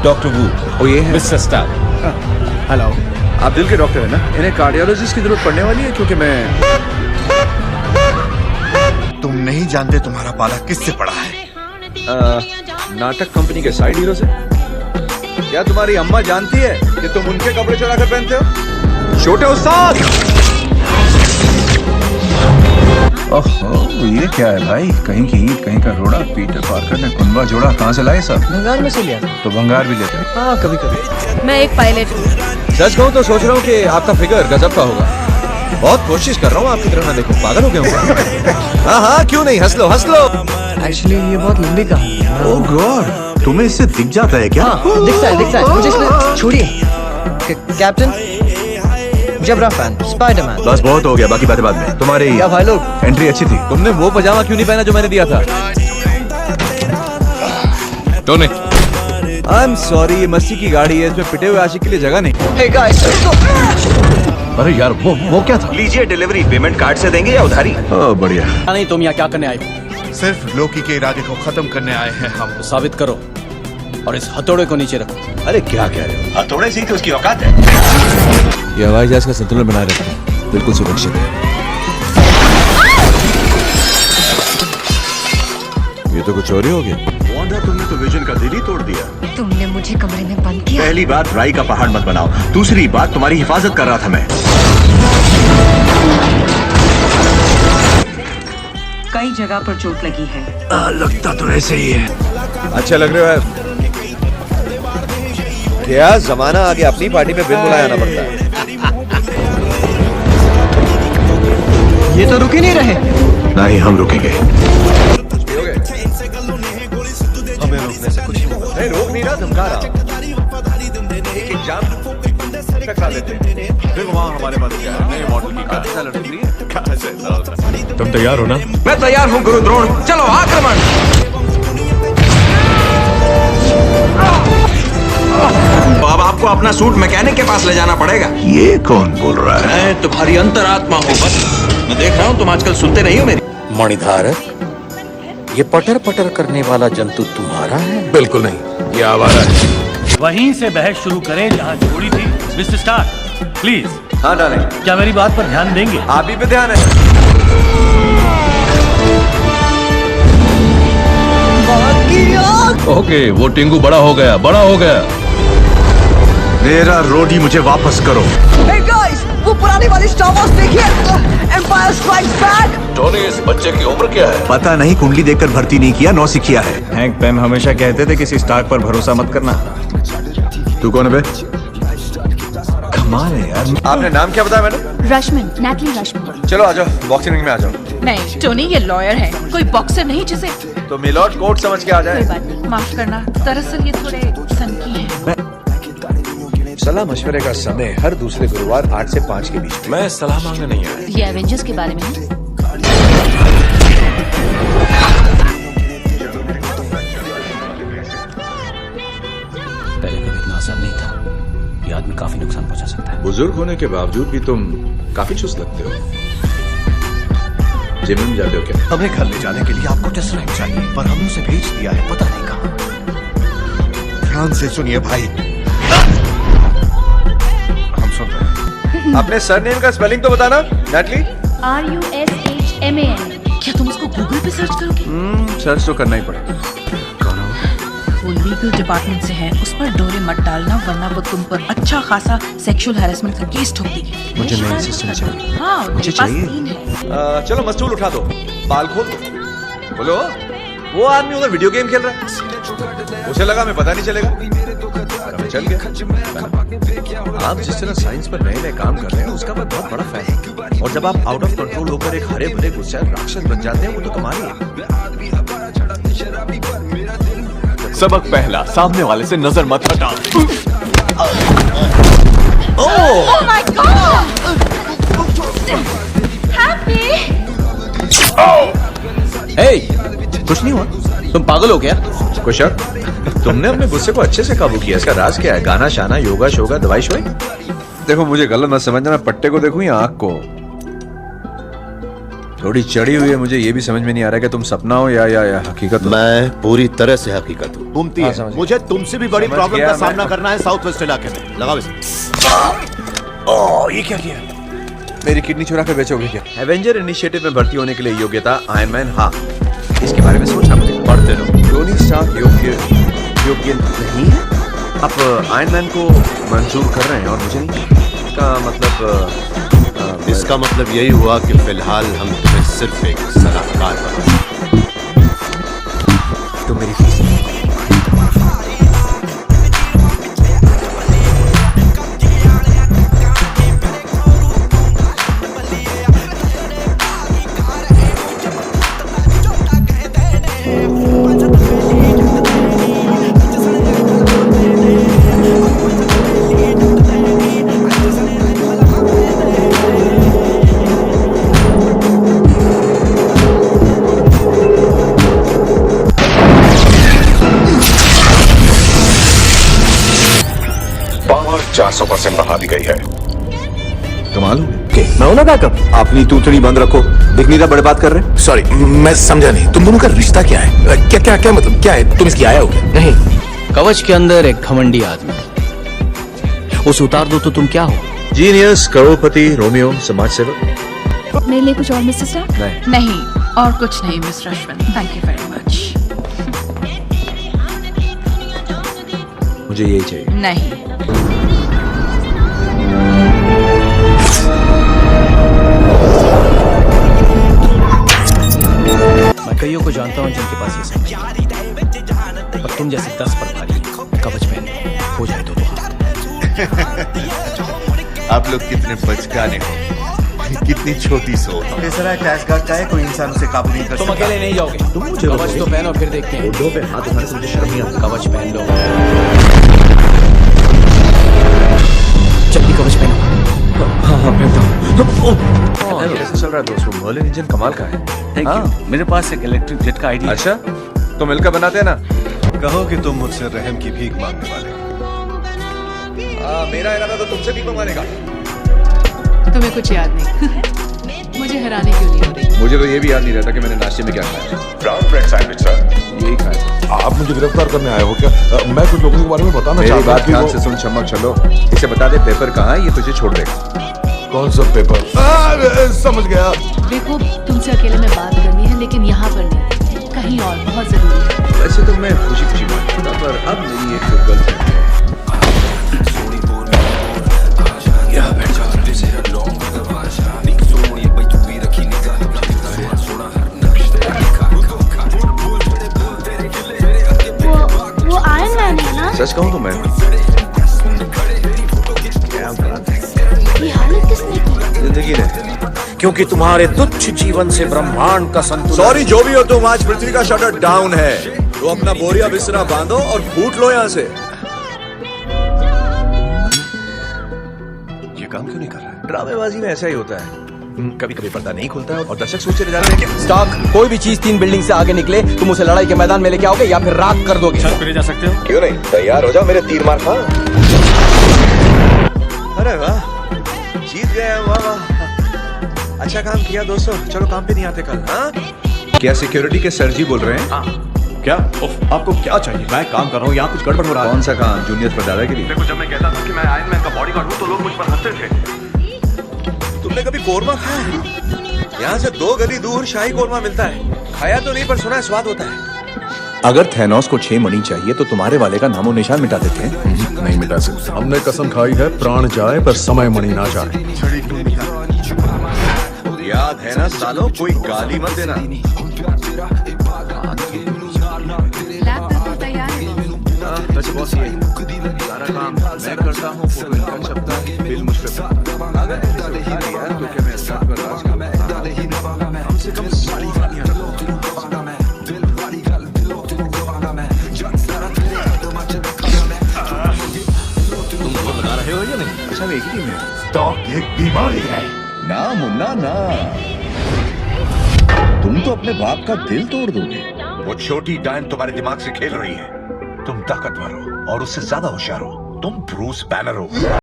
Doctor वू। ओ ये है mister star. Hello. आप दिल के डॉक्टर है ना? इन्हें कार्डियोलॉजिस्ट की जरूरत पड़ने वाली है क्योंकि मैं तुम नहीं जानते तुम्हारा पाला किससे पड़ा है? नाटक कंपनी के साइड हीरो से। क्या तुम्हारी अम्मा जानती है कि तुम उनके कपड़े चुरा कर पहनते हो? छोटे उस्ताद। ओहो, ये क्या है भाई? कहीं की ईंट कहीं का रोड़ा। पीटर पार्कर ने कुनबा जोड़ा। कहाँ से लाए सब? भंगार में से लिया था। तो भंगार भी लेते हैं। हाँ कभी कभी। मैं एक पायलट हूँ। सच कहूँ तो सोच रहा हूँ कि आपका फिगर गजब का होगा। बहुत कोशिश कर रहा हूँ आपकी तरह ना देखूं। पागल हो गया हूँ। हाँ हाँ क्यों नहीं, हंस लो हंस लो। एक्चुअली ये बहुत लंबी कहानी है। ओह गॉड, तुम्हें इससे दिख जाता है क्या? हाँ दिखता है मुझे इसमें छोड़िए। कैप्टन जबरा फैन, स्पाइडरमैन। बस बहुत हो गया, बाकी बातें बाद में। तुम्हारी क्या भाई लोग, एंट्री अच्छी थी। तुमने वो पजामा क्यों नहीं पहना जो मैंने दिया था? टोनी, आई एम सॉरी, ये मस्ती की गाड़ी है, इसमें पिटे हुए आशिक के लिए जगह नहीं। हे गाइस, अरे यार वो क्या था? लीजिए डिलीवरी, पेमेंट कार्ड से देंगे या उधारी? ओह बढ़िया। नहीं तुम यहाँ क्या करने आए हो? सिर्फ लोकी के इरादे को खत्म करने आए हैं हम। तो साबित करो और इस हथौड़े को नीचे रखो। अरे क्या कह रहे हो? हथौड़े से ही तो उसकी औकात है। ये हवाई जहाज का संतुलन बनाए रखता है, बिल्कुल सुरक्षित है। ये तो कुछ चोरी हो गया। वांडा, तुमने तो विजन का दिल ही तोड़ दिया। तुमने मुझे कमरे में बंद किया। पहली बात राई का पहाड़ मत बनाओ, दूसरी बात तुम्हारी हिफाजत कर रहा था मैं। कई जगह पर चोट लगी है। लगता तो ऐसे ही है। अच्छा लग रहे हो यार। क्या जमाना आ गया, अपनी पार्टी में बिन बुलाए आना पड़ता है। ये तो रुक ही नहीं रहे। नहीं हम रुकेंगे। हमें रोकने से कुछ नहीं रोक नहीं रहा, धमका रहा। एक एग्जाम खा लेते हैं। फिर वहाँ हमारे पास क्या है? नए मॉडल की कार। तुम तैयार हो ना? मैं तैयार हूँ गुरु द्रोण, चलो आक्रमण। तो अब आपको अपना सूट मैकेनिक के पास ले जाना पड़ेगा। ये कौन बोल रहा है? मैं तुम्हारी अंतरात्मा हूँ बस। मैं देख रहा हूँ तुम आजकल सुनते नहीं हो मेरी। मणिधारक, ये पटर पटर करने वाला जंतु तुम्हारा है? बिल्कुल नहीं, ये आवारा है। वहीं से बहस शुरू करें जहाँ छोड़ी थी। Mister star please. हाँ डालें। क्या मेरी बात पर ध्यान देंगे? आप ही पे ध्यान है। ओके, वो टिंगू बड़ा हो गया, बड़ा हो गया। मेरा रोडी मुझे वापस करो। Hey guys, वो पुरानी वाली स्टार वॉर्स देखिए, एम्पायर स्ट्राइक्स बैक। टोनी, इस बच्चे की उम्र क्या है? पता नहीं, कुंडली देखकर भर्ती नहीं किया, नौसिखिया है। हैंक पेम हमेशा कहते थे किसी स्टार्क पर भरोसा मत करना। तू कौन है बे? कमाल है यार। आपने नाम क्या बताया मैंने? रश्मिन, नैटली रश्मिन। चलो आ जाओ, बॉक्सिंग रिंग में आ जाओ। नहीं टोनी, ये लॉयर है, कोई बॉक्सर नहीं जिसे। तो मिलॉर्ड कोर्ट समझ के आ जाए। कोई बात नहीं, माफ करना, दरअसल ये थोड़े सनकी हैं। सलाह मशवरे का समय हर दूसरे गुरुवार 8 से 5 के बीच। मैं सलाह मांगने नहीं आया। ये एवेंजर्स के बारे में है। पहले कभी इतना आसान नहीं था। ये आदमी काफी नुकसान पहुंचा सकता है। बुजुर्ग होने के बावजूद भी तुम काफी चुस्त लगते हो। जिम में जाते हो क्या? हमें घर ले जाने के लिए आपको टेस्ट रैंक चाहिए, पर हमने उसे भेज दिया है, पता नहीं कहाँ। ध्यान से सुनिए भाई। हम सुन रहे हैं। अपने सरनेम का स्पेलिंग तो बताना। नैटली। RUSHMAN। क्या तुम उसको गूगल पे सर्च करोगे? सर्च तो करना ही पड़ेगा। कौन हो? वो लीगल डिपार्टमेंट से है, उस पर डोरे मत डालना वरना वो तुम पर अच्छा खासा सेक्सुअल हैरेसमेंट का केस ठोक देगी। मुझे नई असिस्टेंट चाहिए। हाँ मुझे मेरे पास चाहिए। 3 है। चलो मस्तूल उठा दो, बाल खोल दो। बोलो, वो आदमी उधर वीडियो गेम खेल रहा है। उसे लगा मैं पता नहीं चलेगा, और हमें चल गया। आप जिस तरह साइंस पर नए नए काम कर रहे हैं उसका मैं बहुत बड़ा फैन हूँ। और जब आप आउट ऑफ कंट्रोल होकर एक हरे भरे गुस्सा राक्षस बन जाते हैं, वो तो कमाल है। सबक पहला, सामने वाले से नजर मत हटाओ। Oh my God! Happy! Hey, कुछ नहीं हुआ। तुम पागल हो क्या? कुशक, तुमने अपने गुस्से को अच्छे से काबू किया। इसका राज क्या है? गाना शाना, योगा शोगा, दवाई शोई? देखो मुझे गलत मत समझना, मैं पट्टे को देखूं या आंख को? थोड़ी चढ़ी हुई है, मुझे ये भी समझ में नहीं आ रहा कि तुम सपना हो या हकीकत हो। मैं पूरी तरह से हकीकत हूँ। घूमती हाँ, है। समझ मुझे तुमसे भी बड़ी समझ प्रॉब्लम गया का मैं। सामना करना है साउथ वेस्ट इलाके में। लगाओ इसे। ये क्या किया? मेरी किडनी चुरा कर बेचोगे क्या? एवेंजर इनिशिएटिव में भर्ती होने के लिए योग्यता आयरन मैन, हाँ, इसके बारे में सोचना पड़ेगा। पढ़ते रहो। टोनी स्टार्क योग्य नहीं है। आप आयरन मैन को मंजूर कर रहे हैं और मुझे नहीं। इसका मतलब यही हुआ कि फिलहाल हम तुम्हें सिर्फ एक सलाहकार बना सकते हैं। तो मेरी फीस पावर 400% बढ़ा दी गई है। कमाल हो। मैं हूं ना बैकअप। अपनी तूतड़ी बंद रखो। दिख नहीं रहा बड़े बात कर रहे हैं। सॉरी, मैं समझा नहीं। तुम दोनों का रिश्ता क्या है? क्या मतलब क्या है? तुम इसकी आया हो क्या? नहीं, कवच के अंदर एक घमंडी आदमी, उसे उतार दो तो तुम क्या हो? जीनियस, करोड़पति, रोमियो, समाज सेवक। मेरे लिए कुछ और मिस्टर स्टार? नहीं। नहीं, और कुछ नहीं mister Ashwin. Thank you very much. मुझे यही चाहिए। नहीं। मैं कईयों को जानता हूँ जिनके पास ये सब है। पर तुम जैसे 10 पर भारी कवच पहन हो जाए तो आप लोग कितने बचकाने हो। कितनी छोटी सोच। तीसरा क्लैश गार्ड का है, कोई इंसान उसे काबू नहीं कर सकता। तुम अकेले नहीं जाओगे। तुम मुझे कवच तो पहनो, फिर देखते हैं। दो पे हाथ उठाने से मुझे शर्म नहीं आती। कवच पहन लो। जल्दी कवच पहनो। हाँ, पहनता हूँ। कैसे चल रहा है दोस्तों? मर्लिन इंजन कमाल का है। Thank you. मेरे पास एक इलेक्ट्रिक जेट का आइडिया। अच्छा, तो मिलकर बनाते हैं ना। कहो कि तुम मुझसे रहम की भीख मांगने वाले। मेरा इरादा तो तुमसे भीख मांगने का। तुम्हें कुछ याद नहीं। मुझे हैरानी क्यों नहीं हो रही? मुझे तो ये भी याद नहीं रहता कि मैंने नाश्ते में क्या खाया। Brown bread sandwich sir. यही खाया। आप मुझे गिरफ्तार करने आए हो क्या? मैं कुछ लोगों के बारे में बताना मेरी चाहता बात हूँ कि ध्यान वो- से सुन चमक, चलो इसे बता दे पेपर कहाँ है, ये तुझे छोड़ देगा। कौन सा पेपर? समझ गया। देखो, तुमसे अकेले में बात करनी है, लेकिन यहाँ पर नहीं, कहीं और बहुत जरूरी है। वैसे तो मैं खुशी खुशी मानता, पर अब मेरी एक गर्लफ्रेंड है। वो आयरन मैन है ना? सच कहूँ तो मैं ये हालत किसने की? जिंदगी ने। क्योंकि तुम्हारे तुच्छ जीवन से ब्रह्मांड का संतुलन। सॉरी जो भी हो तुम, आज पृथ्वी का शटर डाउन है। तो अपना बोरिया बिस्तरा बांधो और फूट लो यहाँ से। ये काम क्यों नहीं कर रहा है? ड्रामेबाजी में ऐसा ही होता है। कभी कभी पर्दा नहीं खुलता है और दर्शक सोच रहे जा रहे हैं कि स्टॉक, कोई भी चीज 3 बिल्डिंग से आगे निकले, तुम उसे लड़ाई के मैदान में लेके आओगे या फिर राख कर दोगे। छत पे ले जा सकते हो? क्यों नहीं, तैयार हो जाओ, मेरे तीर मार खा। अरे वाह, जीत गए। वाह वाह, अच्छा काम किया दोस्तों। चलो काम पे नहीं आते कल। हाँ, क्या सिक्योरिटी के सर जी बोल रहे हैं? क्या? आपको क्या चाहिए? मैं काम कर रहा हूँ, यहाँ कुछ गड़बड़ हो रहा है। कौन सा काम? जूनियर पर दादागिरी? देखो, जब मैं कहता था कि मैं आयरन मैन का बॉडीगार्ड हूँ तो लोग मुझ पर हंसते थे। तुमने कभी कोरमा खाया है? यहाँ से 2 गली दूर शाही कोरमा मिलता है। खाया तो नहीं, पर सुना है स्वाद होता है। अगर थैनोस को 6 मणि चाहिए तो तुम्हारे वाले का नामो निशान मिटा देते हैं। नहीं मिटा सकते। हमने कसम खाई है, प्राण जाए पर समय मणि ना जाए। याद है ना सालों, कोई गाली मत देना। वैसे बॉस, ये सारा काम मैं करता हूँ, फोटो इनका छपता है, बिल मुझ पे बनता है। अगर ऐसे उठा लिया तो क्या मैं सब पर राज करूँगा? कम से कम सारी गालियाँ रखो। तुम वो लगा रहे हो या नहीं? अच्छा, मैं एक ही टीम में। स्टॉक एक बीमारी है। ना मुन्ना ना, तुम तो अपने बाप का दिल तोड़ दोगे। वो छोटी डायन तुम्हारे दिमाग से खेल रही है। तुम ताकतवर हो और उससे ज्यादा होशियार हो। तुम ब्रूस बैनर हो।